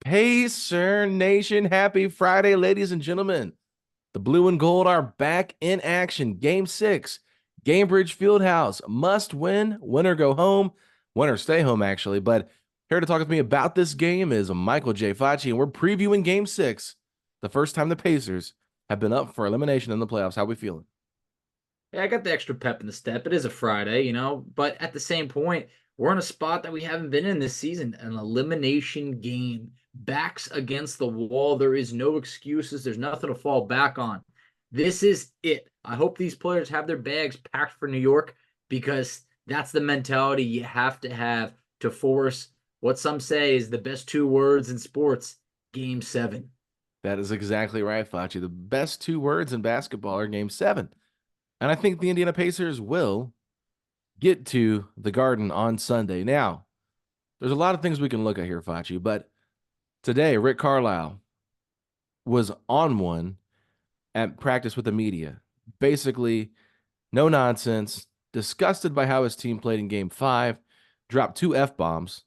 Hey, Sir Nation. Happy Friday, ladies and gentlemen. The blue and gold are back in action. Game 6, Gamebridge Fieldhouse. Must win. Win or go home. Win or stay home, actually. But here to talk with me about this game is Michael J. Facci, and we're previewing Game 6, the first time the Pacers have been up for elimination in the playoffs. How we feeling? Yeah, I got the extra pep in the step. It is a Friday, but at the same point, we're in a spot that we haven't been in this season, an elimination game. Backs against the wall. There is no excuses. There's nothing to fall back on. This is it. I hope these players have their bags packed for New York because that's the mentality you have to force what some say is the best two words in sports, game 7. That is exactly right, Facci. The best two words in basketball are Game 7. And I think the Indiana Pacers will get to the Garden on Sunday. Now, there's a lot of things we can look at here, Facci, but today, Rick Carlisle was on one at practice with the media. Basically, no nonsense, disgusted by how his team played in game 5, dropped 2 F-bombs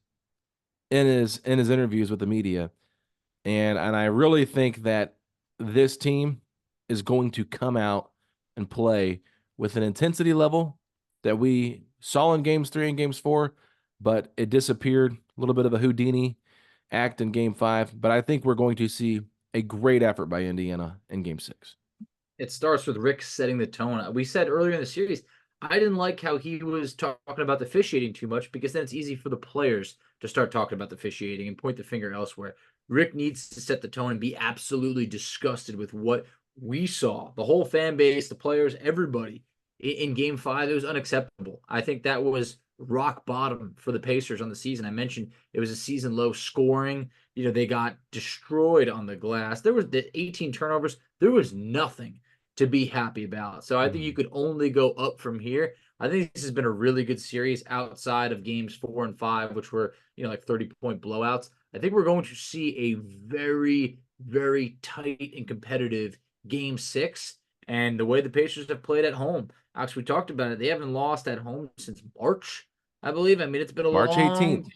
in his interviews with the media. And I really think that this team is going to come out and play with an intensity level that we saw in games 3 and games 4, but it disappeared. A little bit of a Houdini act in game 5, but I think we're going to see a great effort by Indiana in game 6. It starts with Rick setting the tone. We said earlier in the series, I didn't like how he was talking about the officiating too much because then it's easy for the players to start talking about the officiating and point the finger elsewhere. Rick needs to set the tone and be absolutely disgusted with what we saw. The whole fan base, the players, everybody in game 5, it was unacceptable. I think that was rock bottom for the Pacers on the season. I mentioned it was a season low scoring. They got destroyed on the glass. There was the 18 turnovers. There was nothing to be happy about. So I think you could only go up from here. I think this has been a really good series outside of games 4 and 5, which were, like 30-point blowouts. I think we're going to see a very, very tight and competitive game 6. And the way the Pacers have played at home, actually, we talked about it. They haven't lost at home since March, I believe. I mean, it's been a March long, 18th.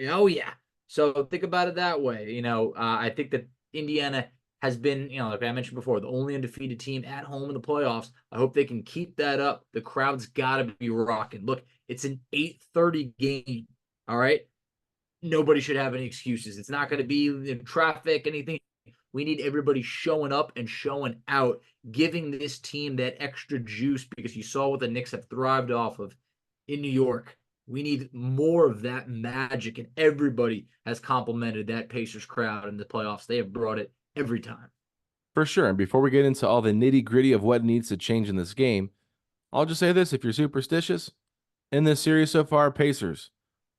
oh yeah. So think about it that way. I think that Indiana has been, like I mentioned before, the only undefeated team at home in the playoffs. I hope they can keep that up. The crowd's got to be rocking. Look, it's an 8:30 game. All right. Nobody should have any excuses. It's not going to be in traffic, anything. We need everybody showing up and showing out, giving this team that extra juice because you saw what the Knicks have thrived off of in New York. We need more of that magic, and everybody has complimented that Pacers crowd in the playoffs. They have brought it every time. For sure. And before we get into all the nitty gritty of what needs to change in this game, I'll just say this. If you're superstitious, in this series so far, Pacers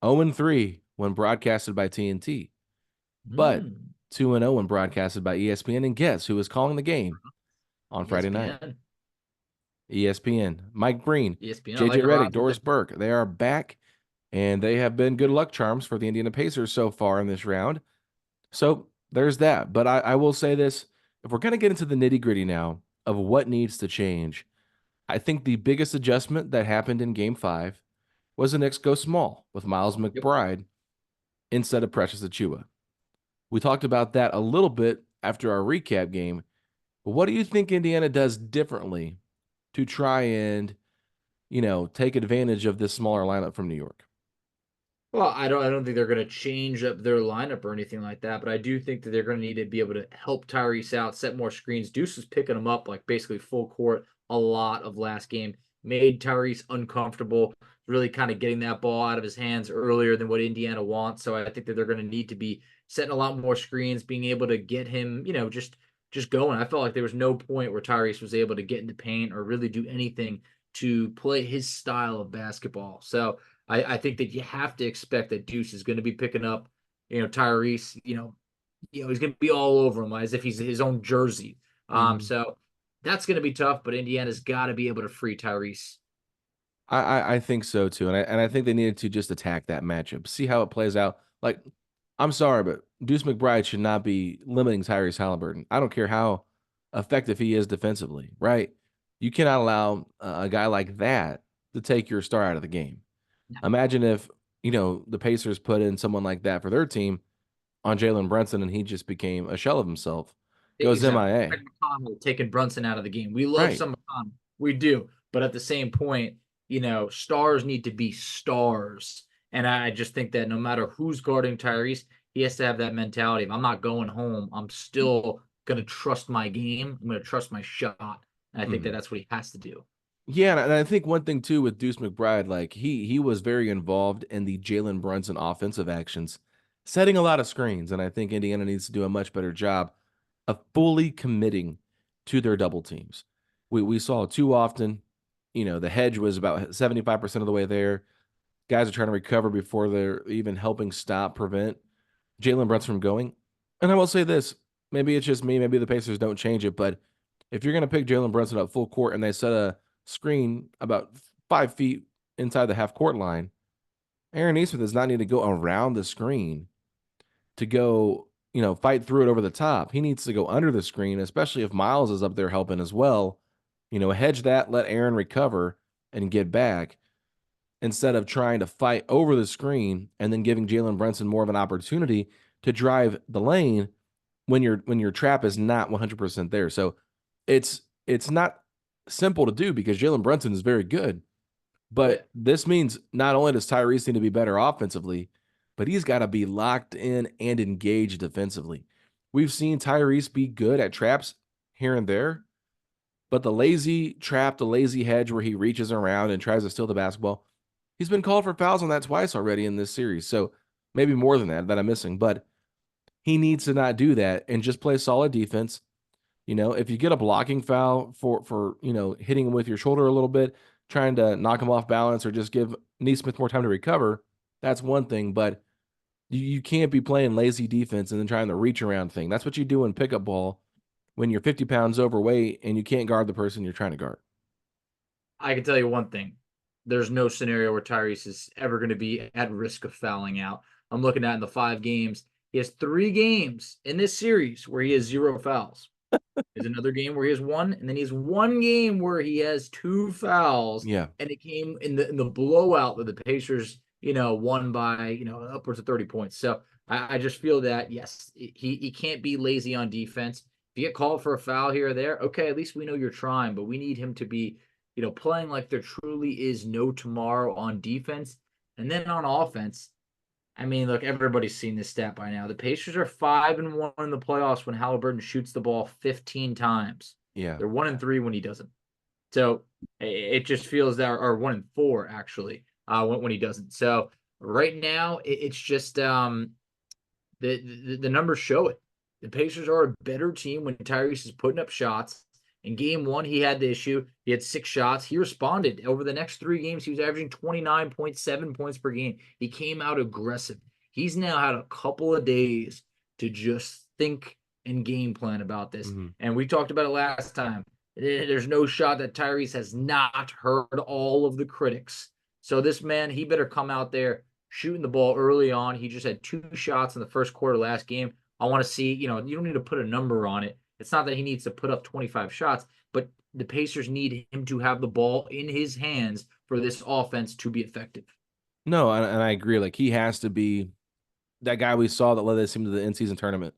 0-3 when broadcasted by TNT, but 2-0 when broadcasted by ESPN. And guess who was calling the game on Friday night? ESPN. ESPN. Mike Breen, ESPN. I JJ like the Redick, roster Doris there. Burke. They are back, and they have been good luck charms for the Indiana Pacers so far in this round. So there's that. But I will say this. If we're going to get into the nitty gritty now of what needs to change, I think the biggest adjustment that happened in game 5 was the Knicks go small with Miles Yep. McBride instead of Precious Achua. We talked about that a little bit after our recap game. But what do you think Indiana does differently to try and, take advantage of this smaller lineup from New York? Well, I don't think they're going to change up their lineup or anything like that, but I do think that they're going to need to be able to help Tyrese out, set more screens. Deuce was picking him up like basically full court a lot of last game, made Tyrese uncomfortable, really kind of getting that ball out of his hands earlier than what Indiana wants. So I think that they're going to need to be setting a lot more screens, being able to get him, just going. I felt like there was no point where Tyrese was able to get in the paint or really do anything to play his style of basketball. So I think that you have to expect that Deuce is going to be picking up, Tyrese, he's going to be all over him as if he's his own jersey. Mhm. So that's going to be tough, but Indiana's got to be able to free Tyrese. I think so too, and I think they needed to just attack that matchup, see how it plays out. Like, I'm sorry, but Deuce McBride should not be limiting Tyrese Halliburton. I don't care how effective he is defensively, right? You cannot allow a guy like that to take your star out of the game. Imagine if the Pacers put in someone like that for their team. on Jalen Brunson, and he just became a shell of himself, goes Exactly. MIA. Like McConnell taking Brunson out of the game. We love Right. some McConnell. We do. But at the same point, stars need to be stars. And I just think that no matter who's guarding Tyrese, he has to have that mentality of I'm not going home. I'm still going to trust my game. I'm going to trust my shot. And I think that Mhm. that's what he has to do. Yeah, and I think one thing too with Deuce McBride, like he was very involved in the Jalen Brunson offensive actions, setting a lot of screens, and I think Indiana needs to do a much better job of fully committing to their double teams. We saw too often, the hedge was about 75% of the way there. Guys are trying to recover before they're even helping prevent Jalen Brunson from going. And I will say this, maybe it's just me, maybe the Pacers don't change it, but if you're going to pick Jalen Brunson up full court and they set a screen about 5 feet inside the half court line, Aaron Nesmith does not need to go around the screen to go, fight through it over the top. He needs to go under the screen, especially if Miles is up there helping as well. Hedge that, let Aaron recover and get back instead of trying to fight over the screen and then giving Jalen Brunson more of an opportunity to drive the lane when your trap is not 100% there. So it's not simple to do because Jalen Brunson is very good. Oh, yeah. But this means not only does Tyrese need to be better offensively, but he's got to be locked in and engaged defensively. We've seen Tyrese be good at traps here and there, but the lazy trap, the lazy hedge where he reaches around and tries to steal the basketball, he's been called for fouls on that twice already in this series. So maybe more than that I'm missing, but he needs to not do that and just play solid defense. If you get a blocking foul for hitting him with your shoulder a little bit, trying to knock him off balance or just give Neesmith more time to recover, that's one thing. But you can't be playing lazy defense and then trying to reach around thing. That's what you do in pickup ball when you're 50 pounds overweight and you can't guard the person you're trying to guard. I can tell you one thing. There's no scenario where Tyrese is ever going to be at risk of fouling out. I'm looking at in the 5 games. He has 3 games in this series where he has 0 fouls. There's another game where he has one, and then he has 1 game where he has 2 fouls, Yeah. and it came in the blowout that the Pacers, won by upwards of 30 points. So I just feel that yes, he can't be lazy on defense. If you get called for a foul here or there, okay, at least we know you're trying, but we need him to be, playing like there truly is no tomorrow on defense. And then on offense, I mean, look, everybody's seen this stat by now. The Pacers are 5-1 in the playoffs when Halliburton shoots the ball 15 times. Yeah. They're 1-3 when he doesn't. So it just feels that, or 1-4 actually, when he doesn't. So right now, it's just the numbers show it. The Pacers are a better team when Tyrese is putting up shots. In game one, he had the issue. He had 6 shots. He responded. Over the next 3 games, he was averaging 29.7 points per game. He came out aggressive. He's now had a couple of days to just think and game plan about this. Mhm. And we talked about it last time. There's no shot that Tyrese has not heard all of the critics. So this man, he better come out there shooting the ball early on. He just had 2 shots in the first quarter last game. I want to see, you don't need to put a number on it. It's not that he needs to put up 25 shots, but the Pacers need him to have the ball in his hands for this offense to be effective. No, and I agree. Like he has to be that guy we saw that led this team to the in-season tournament.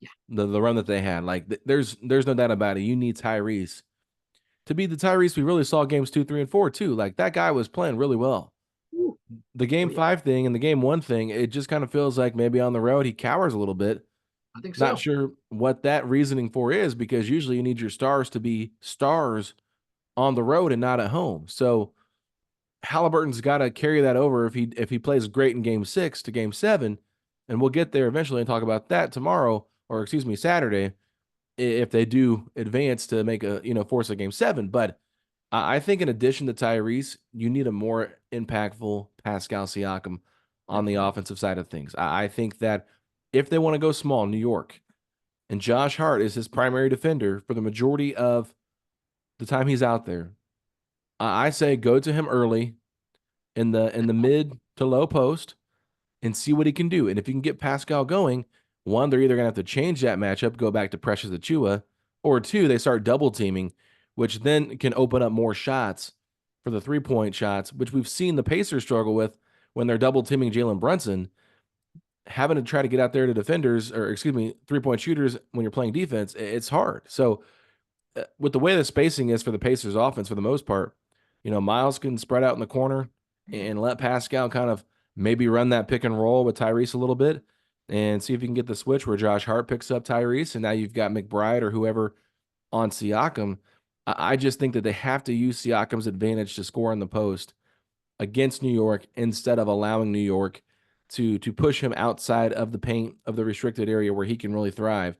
Yeah. The run that they had. Like there's no doubt about it. You need Tyrese to be the Tyrese we really saw games 2, 3, and 4 too. Like that guy was playing really well. Ooh. The Oh, game yeah. 5 thing and the game 1 thing, it just kind of feels like maybe on the road he cowers a little bit. I think Not so. sure what that reasoning for is because usually you need your stars to be stars on the road and not at home. So Halliburton's got to carry that over if he plays great in game 6 to game 7, and we'll get there eventually and talk about that tomorrow or excuse me Saturday if they do advance to make a force a game 7. But I think in addition to Tyrese, you need a more impactful Pascal Siakam on the Definitely. offensive side of things. I think that if they want to go small, New York and Josh Hart is his primary defender for the majority of the time he's out there, I say go to him early in the mid to low post and see what he can do. And if you can get Pascal going, one, they're either gonna have to change that matchup, go back to Precious Achua, or two, they start double teaming, which then can open up more shots for the 3-point shots, which we've seen the Pacers struggle with when they're double teaming Jalen Brunson. having to try to get out there to defenders, or excuse me, 3-point shooters when you're playing defense, it's hard. So with the way the spacing is for the Pacers offense for the most part, Miles can spread out in the corner and let Pascal kind of maybe run that pick and roll with Tyrese a little bit and see if you can get the switch where Josh Hart picks up Tyrese and now you've got McBride or whoever on Siakam. I just think that they have to use Siakam's advantage to score in the post against New York instead of allowing New York to push him outside of the paint of the restricted area where he can really thrive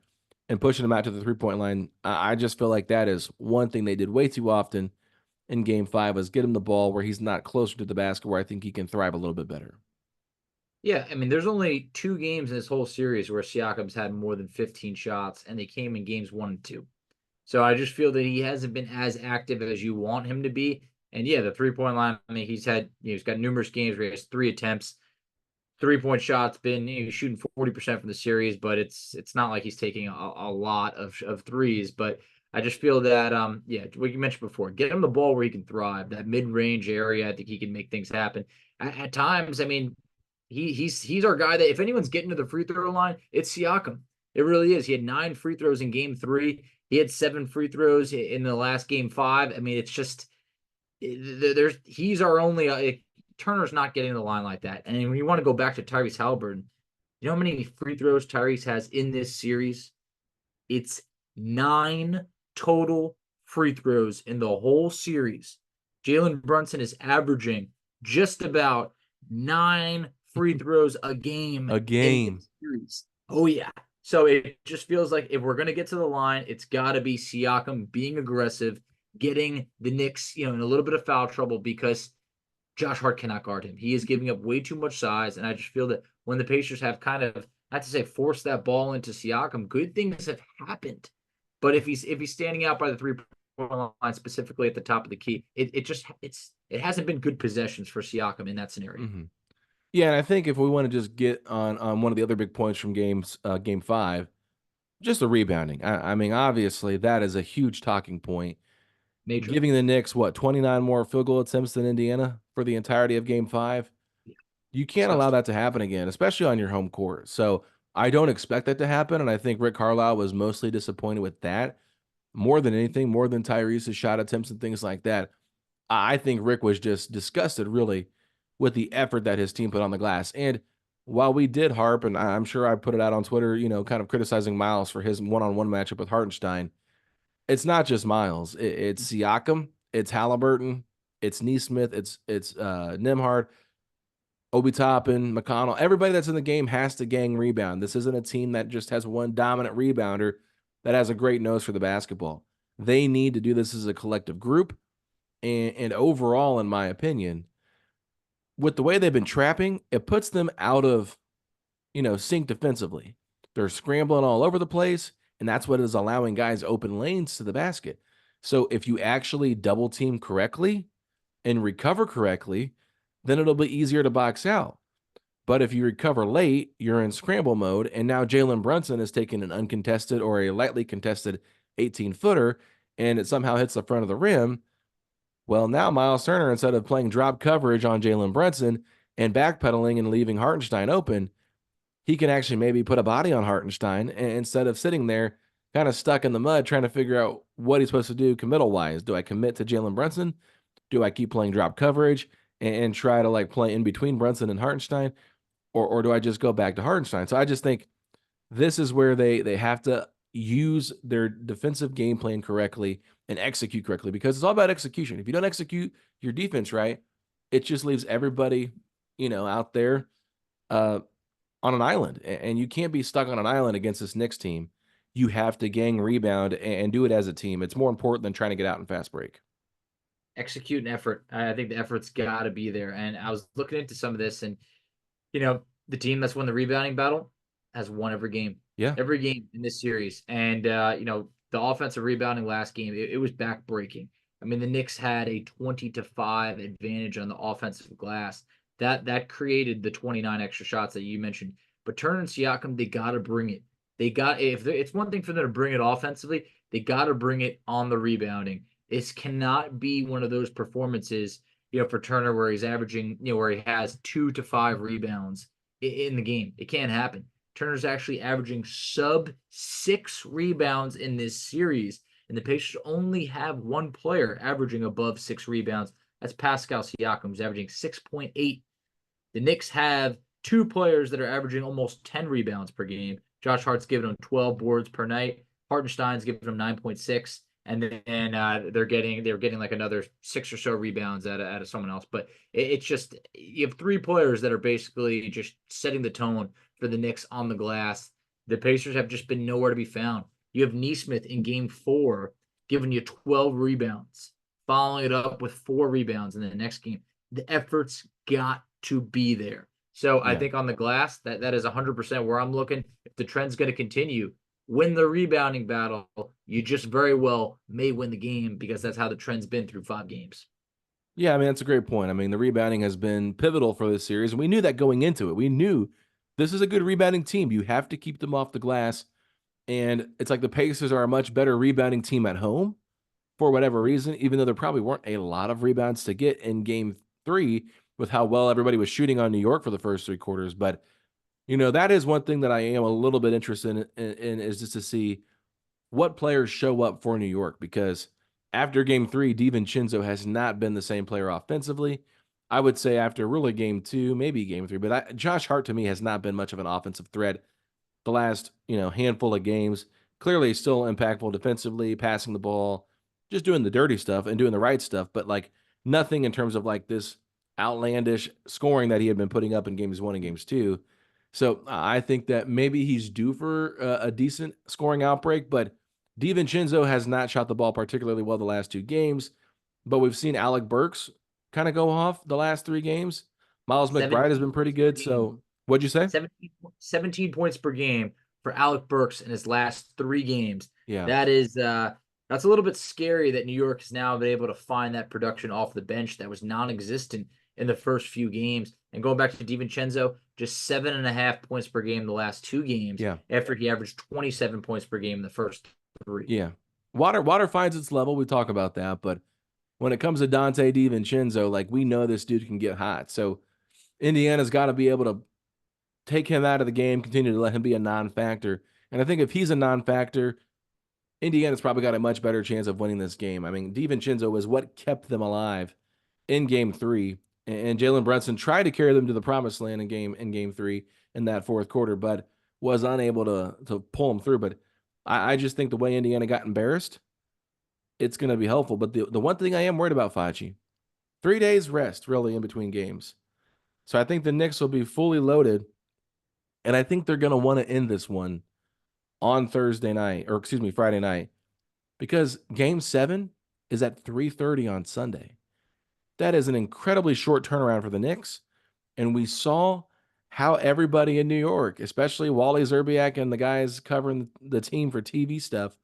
and pushing him out to the 3-point line. I just feel like that is one thing they did way too often in game 5 was get him the ball where he's not closer to the basket where I think he can thrive a little bit better. Yeah, I mean, there's only 2 games in this whole series where Siakam's had more than 15 shots, and they came in games 1 and 2. So I just feel that he hasn't been as active as you want him to be. And yeah, the 3-point line, I mean, he's got numerous games where he has 3 attempts, 3-point shots, been shooting 40% from the series, but it's not like he's taking a lot of threes. But I just feel that yeah, what you mentioned before, get him the ball where he can thrive, that mid-range area. I think he can make things happen. At times, I mean, he's our guy that if anyone's getting to the free throw line, it's Siakam. It really is. He had 9 free throws in game 3. He had 7 free throws in the last game 5. I mean, it's just he's our only Turner's not getting the line like that. And when you want to go back to Tyrese Halliburton, you know how many free throws Tyrese has in this series? It's 9 total free throws in the whole series. Jalen Brunson is averaging just about 9 free throws a game A in game. this series. Oh, yeah. So it just feels like if we're going to get to the line, it's got to be Siakam being aggressive, getting the Knicks, in a little bit of foul trouble because Josh Hart cannot guard him. He is giving up way too much size, and I just feel that when the Pacers have kind of, not to say forced that ball into Siakam, good things have happened. But if he's standing out by the 3-point line, specifically at the top of the key, it hasn't been good possessions for Siakam in that scenario. Mm-hmm. Yeah, and I think if we want to just get on one of the other big points from game 5, just the rebounding. I mean, obviously that is a huge talking point. Majorly. Giving the Knicks 29 more field goal attempts than Indiana for the entirety of game 5. Yeah, You can't allow disgusting. that to happen again, especially on your home court. So I don't expect that to happen, and I think Rick Carlisle was mostly disappointed with that more than anything, more than Tyrese's shot attempts and things like that. I think Rick was just disgusted, really, with the effort that his team put on the glass. And while we did harp, and I'm sure I put it out on Twitter, kind of criticizing Miles for his one-on-one matchup with Hartenstein, it's not just Miles. It's Siakam, it's Halliburton, it's Neesmith, it's Nimhard, Obi Toppin, McConnell. Everybody that's in the game has to gang rebound. This isn't a team that just has one dominant rebounder that has a great nose for the basketball. They need to do this as a collective group. And overall, in my opinion, with the way they've been trapping, it puts them out of, sync defensively. They're scrambling all over the place, and that's what is allowing guys open lanes to the basket. So if you actually double team correctly and recover correctly, then it'll be easier to box out. But if you recover late, you're in scramble mode, and now Jalen Brunson is taking an uncontested or a lightly contested 18-footer, and it somehow hits the front of the rim. Well, now Miles Turner, instead of playing drop coverage on Jalen Brunson and backpedaling and leaving Hartenstein open, he can actually maybe put a body on Hartenstein instead of sitting there kind of stuck in the mud trying to figure out what he's supposed to do committal wise. Do I commit to Jalen Brunson? Do I keep playing drop coverage and try to play in between Brunson and Hartenstein? Or do I just go back to Hartenstein? So I just think this is where they have to use their defensive game plan correctly and execute correctly because it's all about execution. If you don't execute your defense right, it just leaves everybody, out there on an island. And you can't be stuck on an island against this Knicks team. You have to gang rebound and do it as a team. It's more important than trying to get out in fast break. Execute an effort. I think the effort's got to be there. And I was looking into some of this, and the team that's won the rebounding battle has won Yeah. every game in this series. And the offensive rebounding last game, it was backbreaking. I mean, the Knicks had a 20-5 advantage on the offensive glass. That created the 29 extra shots that you mentioned. But Turner and Siakam, they got to bring it. If it's one thing for them to bring it offensively, they got to bring it on the rebounding. This cannot be one of those performances, for Turner where he's averaging, where he has 2 to 5 rebounds in the game. It can't happen. Turner's actually averaging sub 6 rebounds in this series, and the Pacers only have one player averaging above 6 rebounds. That's Pascal Siakam, who's averaging 6.8. The Knicks have two players that are averaging almost 10 rebounds per game. Josh Hart's giving them 12 boards per night. Hartenstein's giving them 9.6, and then they're getting like another 6 or so rebounds out of someone else. But it's just, you have three players that are basically just setting the tone for the Knicks on the glass. The Pacers have just been nowhere to be found. You have Nesmith in Game 4 giving you 12 rebounds, following it up with 4 rebounds in the next game. The effort's got to be there. So I Yeah. think on the glass, that is 100% where I'm looking. If the trend's going to continue, win the rebounding battle, you just very well may win the game, because that's how the trend's been through 5 games. Yeah, I mean, that's a great point. I mean, the rebounding has been pivotal for this series, and we knew that going into it. We knew this is a good rebounding team. You have to keep them off the glass. And it's like the Pacers are a much better rebounding team at home for whatever reason, even though there probably weren't a lot of rebounds to get in game 3 with how well everybody was shooting on New York for the first 3 quarters. But, that is one thing that I am a little bit interested in is just to see what players show up for New York, because after game 3, DiVincenzo has not been the same player offensively. I would say after really game 2, maybe game 3, but Josh Hart to me has not been much of an offensive threat the last, handful of games. Clearly still impactful defensively, passing the ball, just doing the dirty stuff and doing the right stuff, but like nothing in terms of like this outlandish scoring that he had been putting up in games 1 and games 2. So I think that maybe he's due for a decent scoring outbreak, but DiVincenzo has not shot the ball particularly well the last 2 games, but we've seen Alec Burks kind of go off the last 3 games. Miles McBride has 17 been pretty points per good. game. So what'd you say? 17 points per game for Alec Burks in his last 3 games. Yeah. That is that's a little bit scary that New York has now been able to find that production off the bench that was non-existent in the first few games. And going back to DiVincenzo, just 7.5 points per game the last 2 games, Yeah. after he averaged 27 points per game in the first 3. Yeah. Water finds its level. We talk about that, but when it comes to Dante DiVincenzo, like we know this dude can get hot. So Indiana's got to be able to take him out of the game, continue to let him be a non-factor. And I think if he's a non-factor, Indiana's probably got a much better chance of winning this game. I mean, DiVincenzo was what kept them alive in game 3, and Jalen Brunson tried to carry them to the promised land in game 3 in that fourth quarter, but was unable to pull them through. But I just think the way Indiana got embarrassed, it's going to be helpful. But the one thing I am worried about, Facci, 3 days rest really in between games. So I think the Knicks will be fully loaded, and I think they're going to want to end this one on Thursday night, or excuse me, Friday night, because game 7 is at 3:30 on Sunday. That is an incredibly short turnaround for the Knicks, and we saw how everybody in New York, especially Wally Zerbiak and the guys covering the team for TV stuff,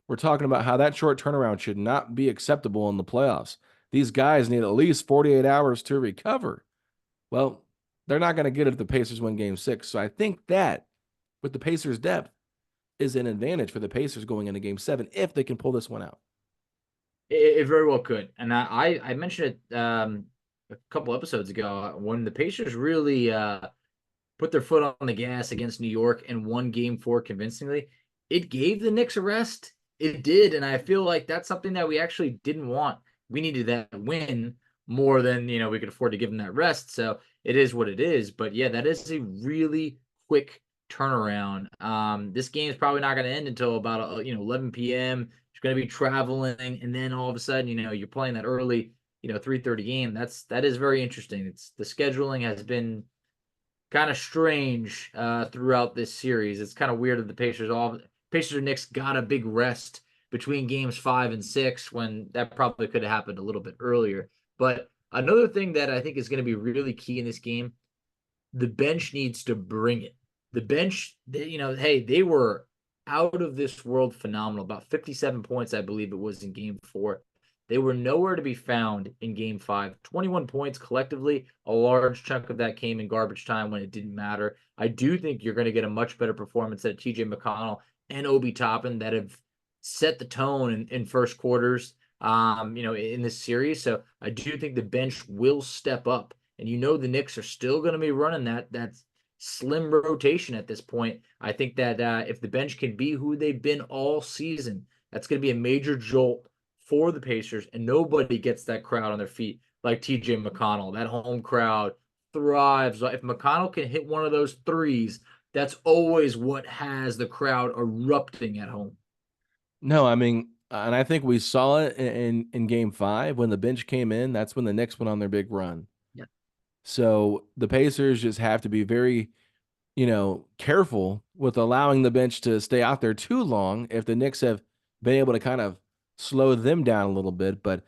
were talking about how that short turnaround should not be acceptable in the playoffs. These guys need at least 48 hours to recover. Well, they're not going to get it if the Pacers win game 6. So I think that with the Pacers' depth is an advantage for the Pacers going into game 7 if they can pull this one out. It very well could. And I mentioned it a couple episodes ago when the Pacers really put their foot on the gas against New York and won game 4 convincingly. It gave the Knicks a rest. It did. And I feel like that's something that we actually didn't want. We needed that win more than, we could afford to give them that rest. So it is what it is. But yeah, that is a really quick turnaround. This game is probably not going to end until about 11 p.m. It's going to be traveling, and then all of a sudden, you're playing that early, 3:30 game. That is very interesting. It's the scheduling has been kind of strange throughout this series. It's kind of weird that the Pacers and Knicks got a big rest between games 5 and 6 when that probably could have happened a little bit earlier. But another thing that I think is going to be really key in this game, the bench needs to bring it. The bench, they were out of this world phenomenal. About 57 points, I believe it was in game 4. They were nowhere to be found in game 5. 21 points collectively. A large chunk of that came in garbage time when it didn't matter. I do think you're going to get a much better performance out of TJ McConnell and Obi Toppin that have set the tone in first quarters, in this series. So I do think the bench will step up. And the Knicks are still going to be running that slim rotation at this point. I think that if the bench can be who they've been all season, that's going to be a major jolt for the Pacers, and nobody gets that crowd on their feet like TJ McConnell. That home crowd thrives. If McConnell can hit one of those threes, that's always what has the crowd erupting at home. No, I mean, and I think we saw it in game 5 when the bench came in. That's when the Knicks went on their big run. Yeah. So the Pacers just have to be very, careful with allowing the bench to stay out there too long if the Knicks have been able to kind of slow them down a little bit. But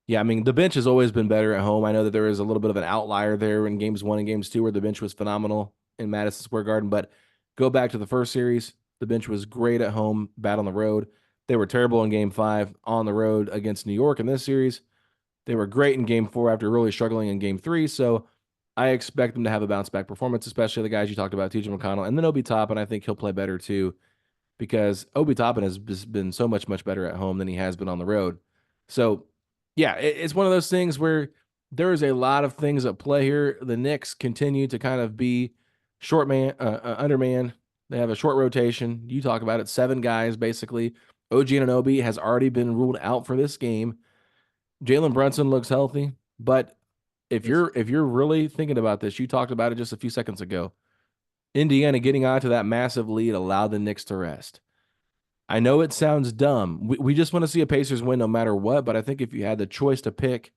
yeah, I mean, the bench has always been better at home. I know that there is a little bit of an outlier there in games 1 and games 2 where the bench was phenomenal in Madison Square Garden. But go back to the first series, the bench was great at home, bad on the road. They were terrible in game 5 on the road against New York in this series. They were great in game 4 after really struggling in game 3. So I expect them to have a bounce back performance, especially the guys you talked about, TJ McConnell, and then Obi Toppin. I think he'll play better too because Obi Toppin has been so much better at home than he has been on the road. So, yeah, it's one of those things where there is a lot of things at play here. The Knicks continue to kind of be underman. They have a short rotation. You talk about it, 7 guys basically. OG Anunoby has already been ruled out for this game. Jalen Brunson looks healthy, but if you're really thinking about this, you talked about it just a few seconds ago. Indiana getting onto that massive lead allowed the Knicks to rest. I know it sounds dumb. We just want to see a Pacers win no matter what, but I think if you had the choice to pick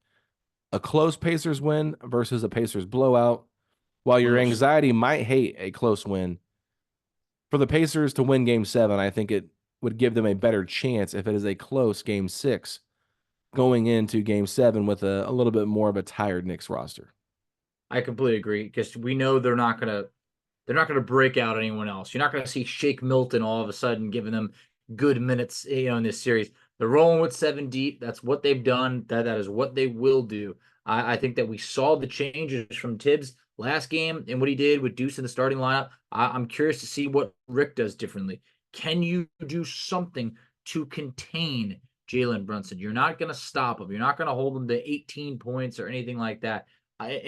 a close Pacers win versus a Pacers blowout, while your Close. anxiety might hate a close win, for the Pacers to win game 7, I think it would give them a better chance if it is a close game 6 going into game 7 with a little bit more of a tired Knicks roster. I completely agree because we know they're not gonna break out anyone else. You're not gonna see Shake Milton all of a sudden giving them good minutes, in this series. They're rolling with 7 deep. That's what they've done. That is what they will do. I think that we saw the changes from Tibbs last game and what he did with Deuce in the starting lineup. I'm curious to see what Rick does differently. Can you do something to contain Jalen Brunson? You're not going to stop him. You're not going to hold him to 18 points or anything like that.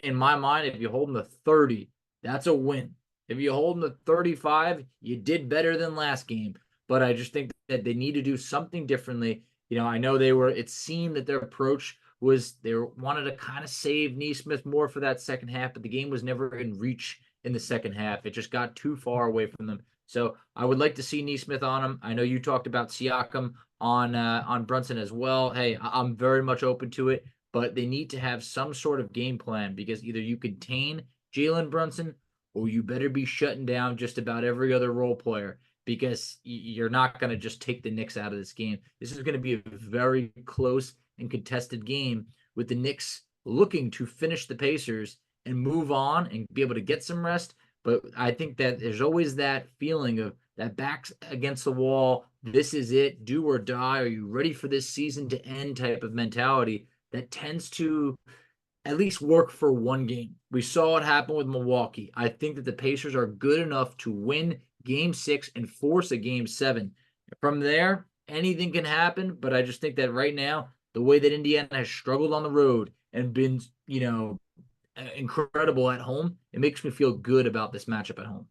In my mind, if you hold him to 30, that's a win. If you hold them to 35, you did better than last game. But I just think that they need to do something differently. I know it seemed that their approach was they wanted to kind of save Neesmith more for that second half, but the game was never in reach in the second half. It just got too far away from them. So I would like to see Neesmith on him. I know you talked about Siakam on Brunson as well. Hey, I'm very much open to it, but they need to have some sort of game plan because either you contain Jalen Brunson or you better be shutting down just about every other role player because you're not going to just take the Knicks out of this game. This is going to be a very close and contested game with the Knicks looking to finish the Pacers and move on and be able to get some rest. But I think that there's always that feeling of that back's against the wall. This is it. Do or die. Are you ready for this season to end type of mentality that tends to at least work for one game. We saw it happen with Milwaukee. I think that the Pacers are good enough to win game 6 and force a game 7. From there, anything can happen, but I just think that right now, the way that Indiana has struggled on the road and been, incredible at home, it makes me feel good about this matchup at home.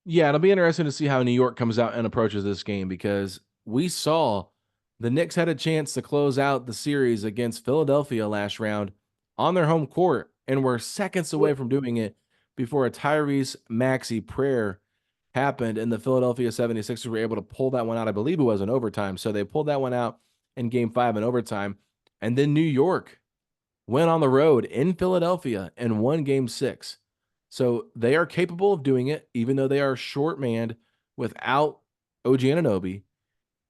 Yeah, it'll be interesting to see how New York comes out and approaches this game because we saw the Knicks had a chance to close out the series against Philadelphia last round on their home court and were seconds away from doing it before a Tyrese Maxey prayer happened and the Philadelphia 76ers were able to pull that one out. I believe it was in overtime. So they pulled that one out in game 5 in overtime. And then New York went on the road in Philadelphia and won game 6. So they are capable of doing it, even though they are short manned without OG Anunoby.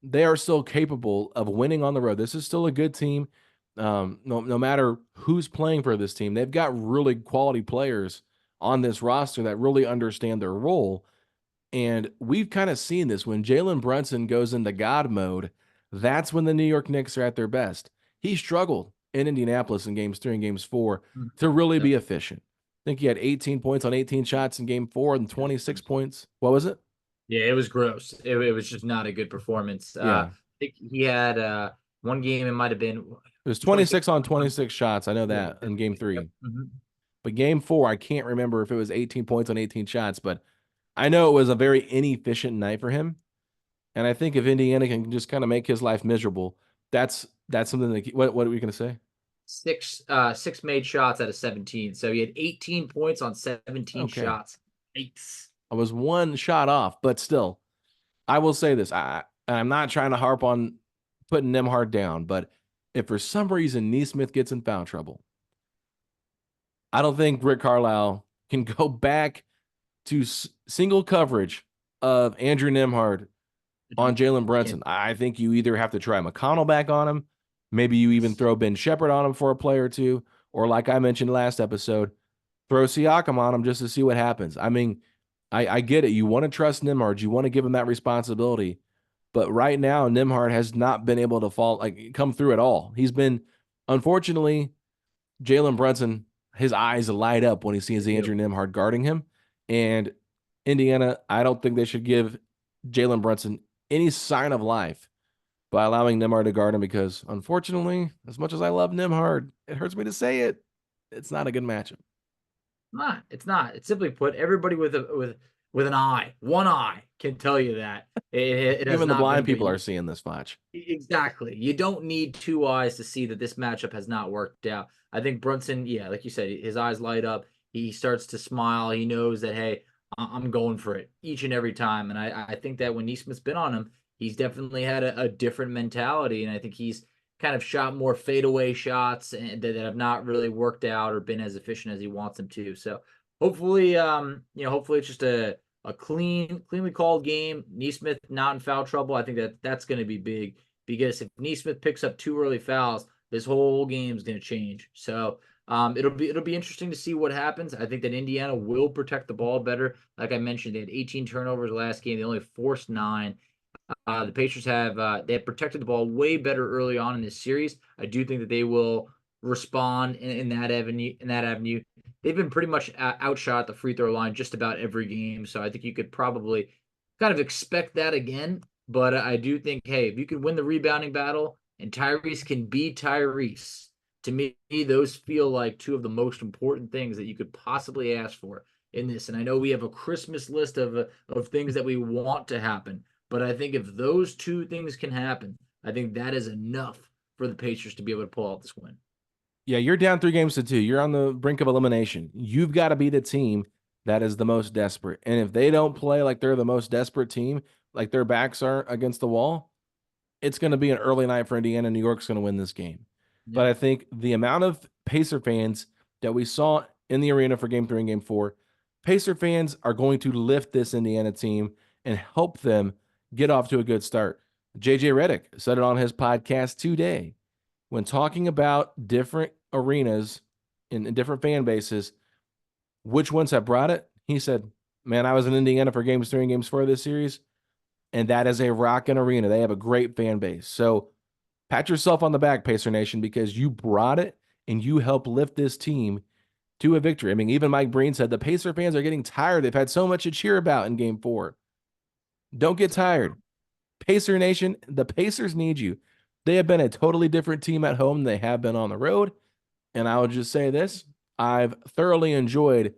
They are still capable of winning on the road. This is still a good team. No matter who's playing for this team, they've got really quality players on this roster that really understand their role. And we've kind of seen this when Jalen Brunson goes into God mode, that's when the New York Knicks are at their best. He struggled in Indianapolis in games 3 and games 4 to really be efficient. I think he had 18 points on 18 shots in game 4 and 26 points. What was it? Yeah, it was gross. It was just not a good performance. I Yeah. think he had one game, it might have been It was 26 26 on on 26 shots. I know yeah, that in game yep. 3. But game 4, I can't remember if it was 18 points on 18 shots, but I know it was a very inefficient night for him. And I think if Indiana can just kind of make his life miserable, that's something that what are we going to say? Six made shots out of 17. So he had 18 points on 17 Okay. shots. Yikes. I was one shot off, but still, I will say this. I'm not trying to harp on putting Nemhard down, but if for some reason Neesmith gets in foul trouble, I don't think Rick Carlisle can go back to single coverage of Andrew Nemhard on No, Jalen can't. Brunson. I think you either have to try McConnell back on him, maybe you even throw Ben Shepherd on him for a play or two, or like I mentioned last episode, throw Siakam on him just to see what happens. I mean, I get it. You want to trust Nimhard, you want to give him that responsibility, but right now Nimhard has not been able to come through at all. He's been, unfortunately, Jalen Brunson, his eyes light up when he sees They do. Andrew Nimhard guarding him. And Indiana, I don't think they should give Jalen Brunson any sign of life by allowing Nimhard to guard him because, unfortunately, as much as I love Nimhard, it hurts me to say it. It's not a good matchup. Not. It's not. It's simply put, everybody with an eye, one eye, can tell you that it has Even the not been blind good. people are seeing this match. Exactly. You don't need two eyes to see that this matchup has not worked out. I think Brunson, yeah, like you said, his eyes light up. He starts to smile. He knows that, hey, I'm going for it each and every time. And I think that when Neesmith's been on him, he's definitely had a different mentality. And I think he's kind of shot more fadeaway shots and that have not really worked out or been as efficient as he wants them to. So hopefully, hopefully it's just a cleanly called game. Neesmith not in foul trouble. I think that's going to be big because if Neesmith picks up two early fouls, this whole game's going to change. So it'll be interesting to see what happens. I think that Indiana will protect the ball better. Like I mentioned, they had 18 turnovers last game. They only forced 9. The Pacers they have protected the ball way better early on in this series. I do think that they will respond in that avenue. They've been pretty much outshot at the free throw line just about every game. So I think you could probably kind of expect that again. But I do think, hey, if you can win the rebounding battle and Tyrese can be Tyrese, to me, those feel like two of the most important things that you could possibly ask for in this. And I know we have a Christmas list of things that we want to happen, but I think if those two things can happen, I think that is enough for the Pacers to be able to pull out this win. Yeah, you're down 3 games to 2. You're on the brink of elimination. You've got to be the team that is the most desperate. And if they don't play like they're the most desperate team, like their backs are against the wall, it's going to be an early night for Indiana. New York's going to win this game. But Yeah. I think the amount of Pacer fans that we saw in the arena for game 3 and game 4, Pacer fans are going to lift this Indiana team and help them get off to a good start. JJ Redick said it on his podcast today when talking about different arenas in different fan bases, which ones have brought it. He said, man, I was in Indiana for games 3 and games 4 of this series, and that is a rocking arena. They have a great fan base. So pat yourself on the back, Pacer Nation, because you brought it and you helped lift this team to a victory. I mean, even Mike Breen said the Pacer fans are getting tired. They've had so much to cheer about in game 4. Don't get tired. Pacer Nation, the Pacers need you. They have been a totally different team at home than they have been on the road. And I will just say this, I've thoroughly enjoyed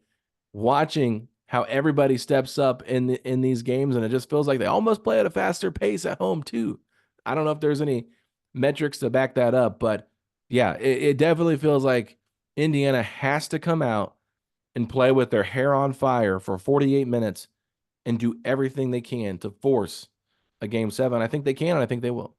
watching how everybody steps up in these games, and it just feels like they almost play at a faster pace at home too. I don't know if there's any metrics to back that up, but yeah, it definitely feels like Indiana has to come out and play with their hair on fire for 48 minutes and do everything they can to force a game 7. I think they can, and I think they will.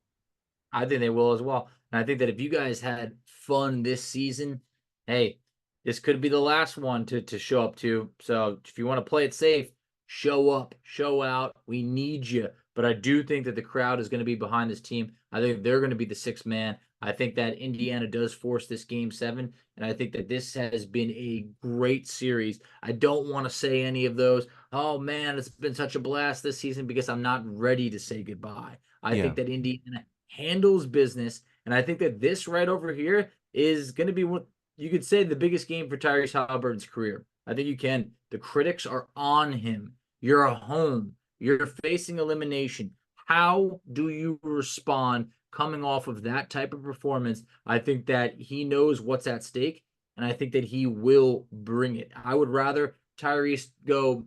I think they will as well. And I think that if you guys had fun this season, hey, this could be the last one to show up to. So if you want to play it safe, show up, show out. We need you. But I do think that the crowd is going to be behind this team. I think they're going to be the sixth man. I think that Indiana does force this game 7. And I think that this has been a great series. I don't want to say any of those, oh man, it's been such a blast this season, because I'm not ready to say goodbye. I Yeah. think that Indiana handles business. And I think that this right over here is going to be what you could say the biggest game for Tyrese Halliburton's career. I think you can. The critics are on him. You're a home. You're facing elimination. How do you respond coming off of that type of performance? I think that he knows what's at stake. and I think that he will bring it. I would rather Tyrese go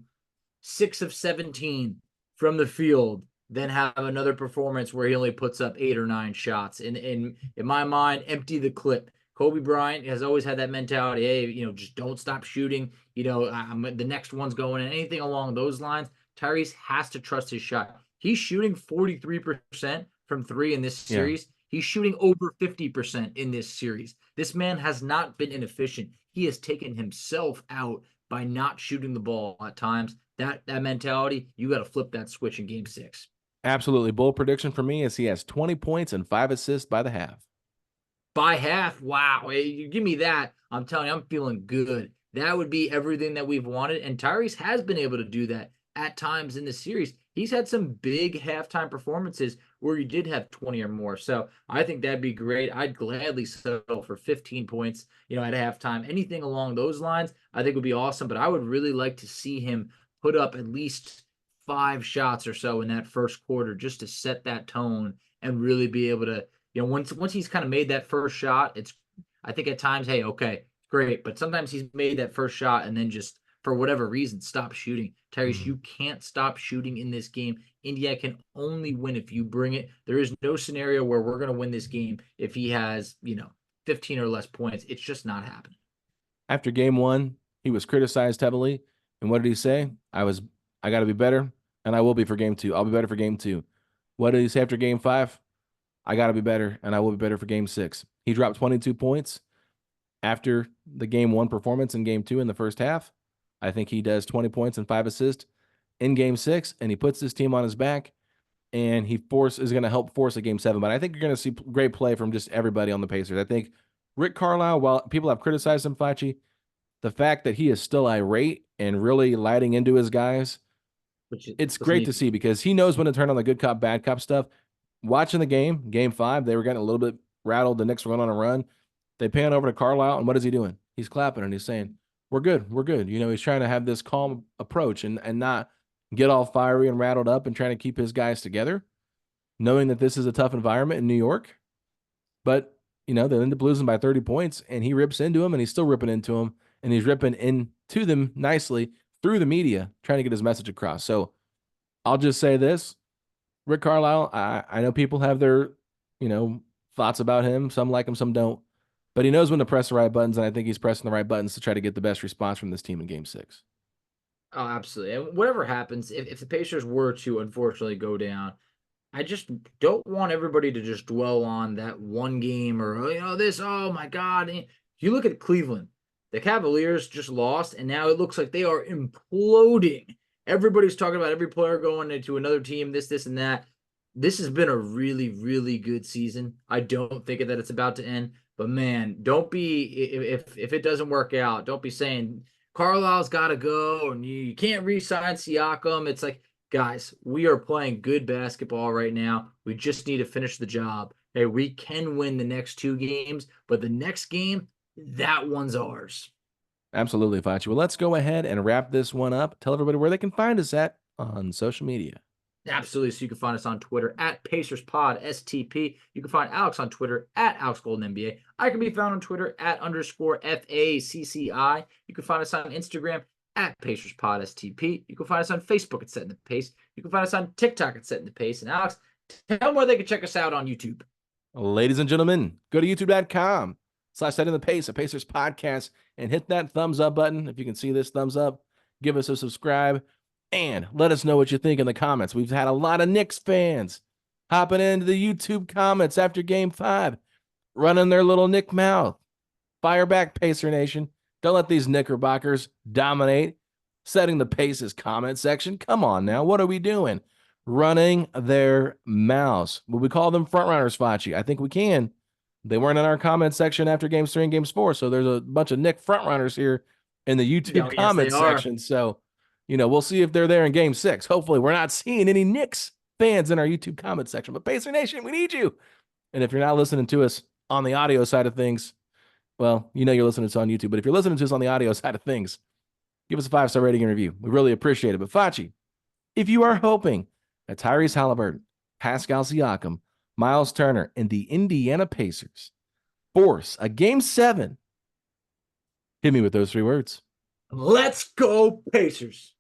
6 of 17 from the field than have another performance where he only puts up 8 or 9 shots. In my mind, empty the clip. Kobe Bryant has always had that mentality. Hey, just don't stop shooting. The next one's going in. Anything along those lines. Tyrese has to trust his shot. He's shooting 43% from three in this Yeah, series. He's shooting over 50% in this series. This man has not been inefficient. He has taken himself out by not shooting the ball at times. That mentality, you got to flip that switch in game 6. absolutely. Bold prediction for me is he has 20 points and 5 assists by the half. By half, wow. You give me that. I'm telling you, I'm feeling good. That would be everything that we've wanted. And Tyrese has been able to do that at times in the series. He's had some big halftime performances where he did have 20 or more. So I think that'd be great. I'd gladly settle for 15 points, at halftime. Anything along those lines, I think would be awesome. But I would really like to see him put up at least 5 shots or so in that first quarter just to set that tone and really be able to once he's kind of made that first shot, I think at times, hey, okay, great. But sometimes he's made that first shot and then just for whatever reason, stop shooting. Tyrese, you can't stop shooting in this game. India can only win if you bring it. There is no scenario where we're going to win this game if he has, 15 or less points. It's just not happening. After game 1, he was criticized heavily. And what did he say? I got to be better, and I will be for game 2. I'll be better for game 2. What did he say after game 5? I got to be better, and I will be better for game 6. He dropped 22 points after the game 1 performance in game 2 in the first half. I think he does 20 points and 5 assists in game 6, and he puts his team on his back, and he is going to help force a game 7. But I think you're going to see great play from just everybody on the Pacers. I think Rick Carlisle, while people have criticized him, Facci, the fact that he is still irate and really lighting into his guys, it's great to see because he knows when to turn on the good cop, bad cop stuff. Watching the game 5, they were getting a little bit rattled. The Knicks were going on a run. They pan over to Carlisle, and what is he doing? He's clapping and he's saying, we're good. We're good. He's trying to have this calm approach and not get all fiery and rattled up and trying to keep his guys together, knowing that this is a tough environment in New York. But, they end up losing by 30 points, and he rips into him, and he's still ripping into him, and he's ripping into them nicely through the media, trying to get his message across. So I'll just say this. Rick Carlisle, I know people have their, thoughts about him. Some like him, some don't. But he knows when to press the right buttons, and I think he's pressing the right buttons to try to get the best response from this team in game 6. Oh, absolutely. And whatever happens, if the Pacers were to unfortunately go down, I just don't want everybody to just dwell on that one game or, oh my God. You look at Cleveland, the Cavaliers just lost, and now it looks like they are imploding. Everybody's talking about every player going into another team, this, and that. This has been a really, really good season. I don't think that it's about to end. But man, don't be if it doesn't work out, don't be saying Carlisle's got to go and you can't re-sign Siakam. It's like, guys, we are playing good basketball right now. We just need to finish the job. Hey, we can win the next 2 games, but the next game, that one's ours. Absolutely, Facci. Well, let's go ahead and wrap this one up. Tell everybody where they can find us at on social media. Absolutely. So you can find us on Twitter at PacersPod STP. You can find Alex on Twitter at Alex Golden NBA. I can be found on Twitter at _FACCI. You can find us on Instagram at PacersPod STP. You can find us on Facebook at Setting the Pace. You can find us on TikTok at Setting the Pace. And Alex, tell them where they can check us out on YouTube. Ladies and gentlemen, go to youtube.com/Setting the Pace, a Pacers podcast, and hit that thumbs up button. If you can see this thumbs up, give us a subscribe. And let us know what you think in the comments. We've had a lot of Knicks fans hopping into the YouTube comments after game 5, running their little Knick mouth. Fire back, Pacer Nation. Don't let these Knickerbockers dominate. Setting the Pace's comment section. Come on now. What are we doing? Running their mouths. Will we call them frontrunners, Facci? I think we can. They weren't in our comment section after games 3 and games 4, so there's a bunch of Knick frontrunners here in the YouTube comment section. So we'll see if they're there in game 6. Hopefully, we're not seeing any Knicks fans in our YouTube comment section. But Pacer Nation, we need you. And if you're not listening to us on the audio side of things, well, you're listening to us on YouTube. But if you're listening to us on the audio side of things, give us a 5-star rating and review. We really appreciate it. But Facci, if you are hoping that Tyrese Halliburton, Pascal Siakam, Miles Turner, and the Indiana Pacers force a game 7 Hit me with those 3 words. Let's go, Pacers.